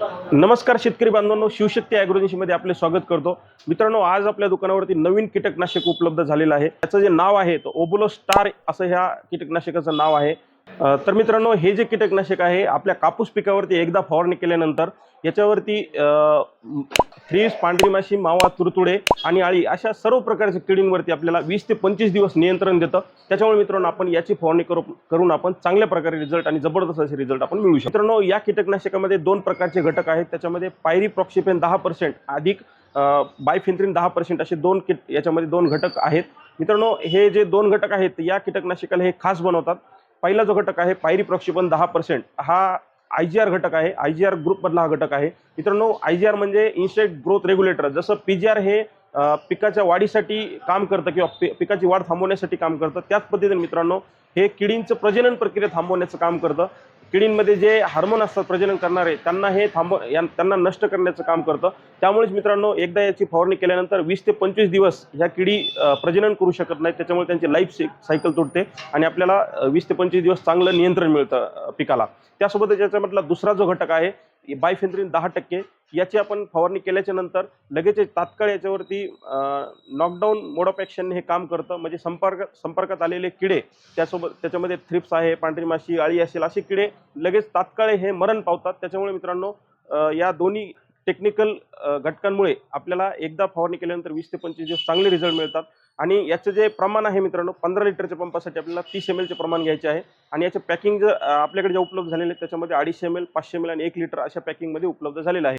नमस्कार शेतकरी बांधवांनो, शिवशक्ती ॲग्रोएजन्सीमध्ये आपले स्वागत करतो। मित्रांनो, आज आपल्या दुकानावरती नवीन कीटकनाशक उपलब्ध झालेलं आहे। त्याचं जे नाव आहे तो ओबोलो स्टार असं ह्या कीटकनाशकाचं नाव आहे। तर मित्रांनो, हे जे कीटकनाशक आहे आपल्या कापूस पिकावरती एकदा फवारणी केल्यानंतर याच्यावरती थ्रिप्स, पांढरी माशी, मावा, तुडतुडे आणि अळी अशा सर्व प्रकारच्या किडींवरती आपल्याला 20 ते 25 दिवस नियंत्रण देतं। त्याच्यामुळे मित्रांनो, आपण याची फवारणी करून आपण चांगल्या प्रकारे रिझल्ट आणि जबरदस्त असे रिझल्ट आपण मिळवू शकतो। मित्रांनो, या कीटकनाशकामध्ये दोन प्रकारचे घटक आहेत। त्याच्यामध्ये पायरीप्रॉक्सिपेन 10% अधिक बायफेन्थ्रिन 10% असे याच्यामध्ये दोन घटक आहेत। मित्रांनो, हे जे दोन घटक आहेत या कीटकनाशकाला हे खास बनवतात। पहिला जो घटक आहे पायरीप्रॉक्सिपेन 10% हा IGR घटक आहे। IGR ग्रुपमधला हा घटक आहे। मित्रांनो, IGR म्हणजे इन्सेक्ट ग्रोथ रेग्युलेटर। जसं PGR हे पिकाच्या वाढीसाठी काम करतं किंवा पिकाची वाढ थांबवण्यासाठी काम करतं, त्याच पद्धतीने मित्रांनो हे किडींचं प्रजनन प्रक्रिया थांबवण्याचं काम करतं। किडींमध्ये जे हार्मोन असतात प्रजनन करणारे त्यांना नष्ट करण्याचं काम करतं। त्यामुळेच मित्रांनो, एकदा याची फवारणी केल्यानंतर 20 ते 25 दिवस ह्या किडी प्रजनन करू शकत नाहीत। त्याच्यामुळे त्यांची लाईफ सायकल तुटते आणि आपल्याला 20 ते 25 दिवस चांगलं नियंत्रण मिळतं पिकाला। त्यासोबत याच्यामधला दुसरा जो घटक आहे बायफेन्थ्रिन 10%, याची आपण फवारणी केल्याच्या नंतर लगेच तात्काळ याच्यावरती नॉकडाऊन मोड ऑफ ॲक्शनने हे काम करतं। म्हणजे संपर्कात आलेले किडे, त्याच्यामध्ये थ्रिप्स आहे, पांढरी माशी, अळी असेल असे किडे लगेच तात्काळ हे मरण पावतात। त्याच्यामुळे मित्रांनो, या दोन्ही टेक्निकल घटकांमुळे आपल्याला एकदा फवारणी केल्यानंतर 20 ते 25 दिवस चांगले रिझल्ट मिळतात। आणि याचं जे प्रमाण आहे मित्रांनो, 15 लिटरच्या पंपासाठी आपल्याला 30 ml चे प्रमाण घ्यायचे आहे। आणि याचे पॅकिंग आपल्याकडे जे उपलब्ध झालेले त्याच्यामध्ये 250 ml, 500 ml आणि 1 लिटर अशा पॅकिंगमध्ये उपलब्ध झालेलं आहे।